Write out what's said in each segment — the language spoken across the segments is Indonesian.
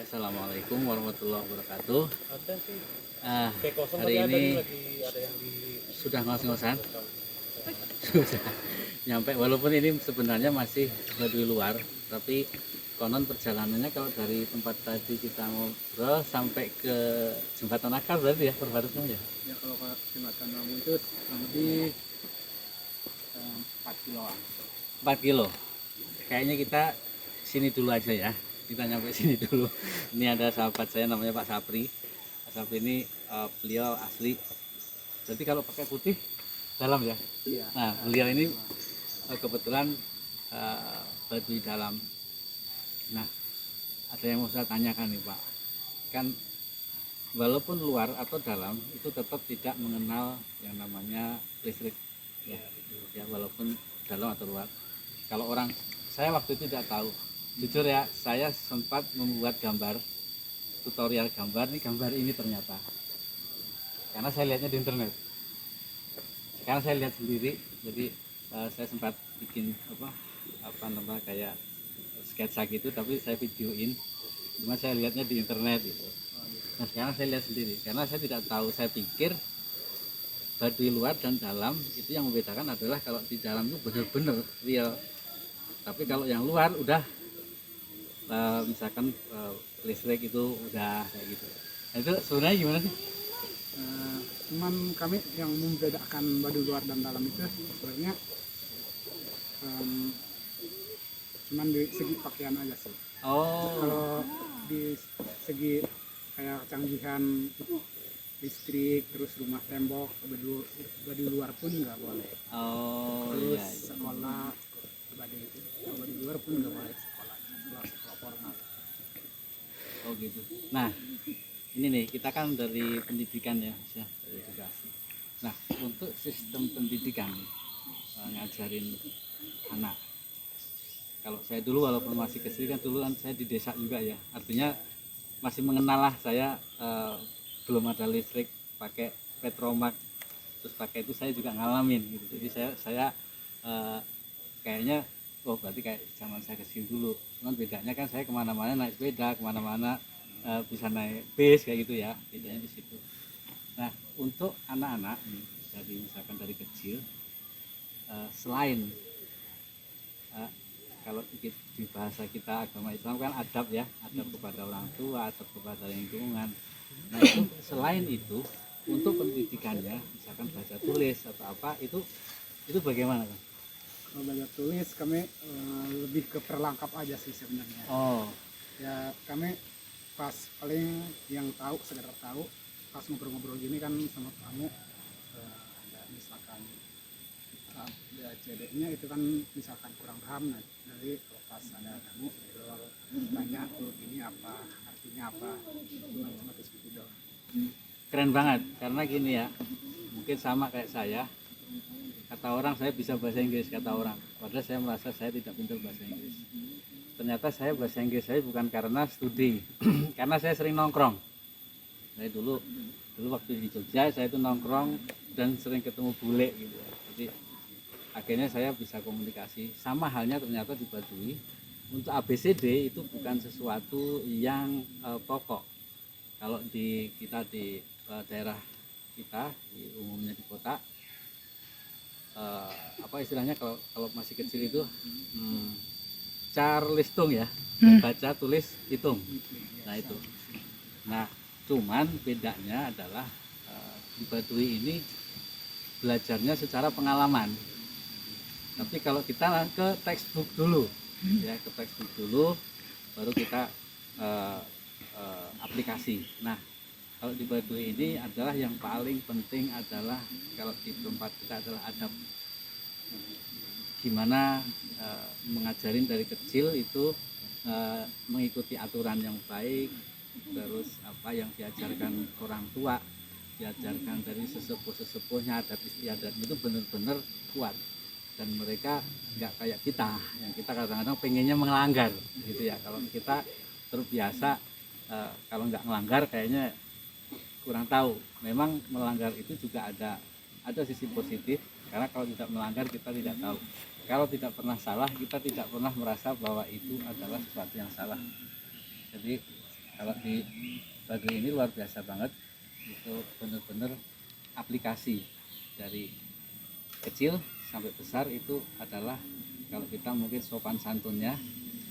Assalamualaikum warahmatullahi wabarakatuh. Hari ini sudah ngos-ngosan, sudah nyampe. Walaupun ini sebenarnya masih Baduy luar, tapi konon perjalanannya kalau dari tempat tadi kita ngobrol sampai ke Jembatan Akar berarti ya perbarunya ya? Ya kalau ke Jembatan Amu itu kurang lebih 4 kiloan. 4 kilo. Kayaknya kita sini dulu aja ya. Kita nyampe sini dulu. Ini ada sahabat saya namanya Pak Sapri. Pak Sapri ini beliau asli. Jadi kalau pakai putih dalam ya. Iya. Nah beliau ini kebetulan Baduy dalam. Nah ada yang mau saya tanyakan nih Pak. Kan walaupun luar atau dalam itu tetap tidak mengenal yang namanya listrik. Ya walaupun dalam atau luar. Kalau orang saya waktu itu tidak tahu. Jujur ya, saya sempat membuat gambar, tutorial gambar, gambar ini ternyata. Karena saya lihatnya di internet. Karena saya lihat sendiri, jadi saya sempat bikin apa namanya kayak sketsa gitu, tapi saya videoin. Cuma saya lihatnya di internet gitu. Nah sekarang saya lihat sendiri, karena saya tidak tahu, saya pikir Baduy luar dan dalam itu yang membedakan adalah kalau di dalam itu benar-benar real. Tapi kalau yang luar udah misalkan listrik itu udah kayak gitu. Nah, itu sebenarnya gimana sih? Cuman kami yang membedakan Baduy luar dan dalam itu sebenarnya cuman di segi pakaian aja sih. Oh. Kalau di segi kayak kecanggihan listrik, terus rumah tembok, Baduy luar pun nggak boleh. Oh. Terus Iya. sekolah Baduy luar pun nggak boleh sekolah formal. Oh gitu. Nah ini nih kita kan dari pendidikan ya, dari edukasi. Nah untuk sistem pendidikan ngajarin anak. Kalau saya dulu walaupun masih kecil kan dulu kan saya di desa juga ya. Artinya masih mengenal lah saya belum ada listrik, pakai petromak, terus pakai itu saya juga ngalamin gitu. Jadi saya kayaknya oh berarti kayak zaman saya kecil dulu. Cuman bedanya kan saya kemana-mana naik sepeda, kemana-mana bisa naik bis kayak gitu ya. Bedanya di situ. Nah untuk anak-anak dari misalkan dari kecil, selain kalau di bahasa kita agama Islam kan adab ya, adab kepada orang tua, adab kepada lingkungan. Nah itu selain itu untuk pendidikannya, misalkan baca tulis atau apa itu bagaimana kan? Kalau belajar tulis kami lebih ke perlengkap aja sih sebenarnya. Oh. Ya kami pas paling yang tahu sekedar tahu pas ngobrol-ngobrol gini kan sama kamu ada misalkan ya CD-nya itu kan misalkan kurang paham, nah dari pas ada kamu tanya tuh ini apa artinya apa, cuma seperti itu doang. Keren banget karena gini ya, mungkin sama kayak saya. Kata orang saya bisa bahasa Inggris, kata orang. Padahal saya merasa saya tidak pintar bahasa Inggris. Ternyata saya bahasa Inggris saya bukan karena studi, karena saya sering nongkrong. Saya dulu waktu di Jogja saya itu nongkrong dan sering ketemu bule gitu. Jadi akhirnya saya bisa komunikasi. Sama halnya ternyata di Baduy untuk ABCD itu bukan sesuatu yang pokok. Kalau kita di daerah kita, umumnya di kota, apa istilahnya kalau kalau masih kecil itu Charleston ya, baca tulis hitung. Nah itu. Nah cuman bedanya adalah di Baduy ini belajarnya secara pengalaman. Tapi kalau kita ke textbook dulu, ya ke textbook dulu, baru kita aplikasi. Nah kalau di Baduy ini adalah yang paling penting adalah kalau di tempat kita adalah adab. Gimana mengajarin dari kecil itu mengikuti aturan yang baik, terus apa yang diajarkan orang tua, diajarkan dari sesepuh-sesepuhnya, adat istiadat itu benar-benar kuat. Dan mereka nggak kayak kita, yang kita kadang-kadang pengennya melanggar gitu ya. Kalau kita terbiasa kalau nggak melanggar kayaknya kurang tahu. Memang melanggar itu juga ada sisi positif, karena kalau tidak melanggar kita tidak tahu. Kalau tidak pernah salah, kita tidak pernah merasa bahwa itu adalah sesuatu yang salah. Jadi kalau di Baduy ini luar biasa banget, itu benar-benar aplikasi dari kecil sampai besar itu adalah, kalau kita mungkin sopan santunnya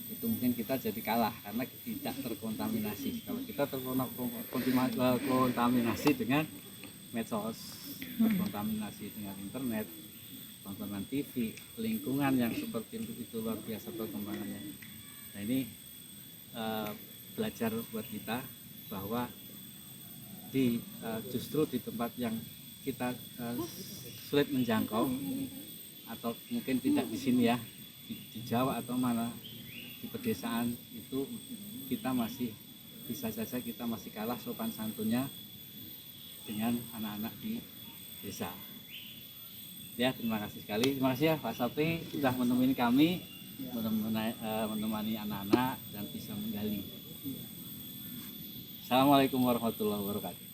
itu mungkin kita jadi kalah karena tidak terkontaminasi. Kalau kita terkontaminasi dengan medsos, terkontaminasi dengan internet, tontonan TV, lingkungan yang seperti itu luar biasa perkembangannya. Nah ini belajar buat kita bahwa justru di tempat yang kita sulit menjangkau, atau mungkin tidak di sini ya, di Jawa atau mana, di pedesaan itu kita masih bisa saja kita masih kalah sopan santunnya dengan anak-anak di desa. Ya, terima kasih sekali. Terima kasih ya Pak Sapri sudah menemani kami, menemani anak-anak dan bisa menggali. Assalamualaikum warahmatullahi wabarakatuh.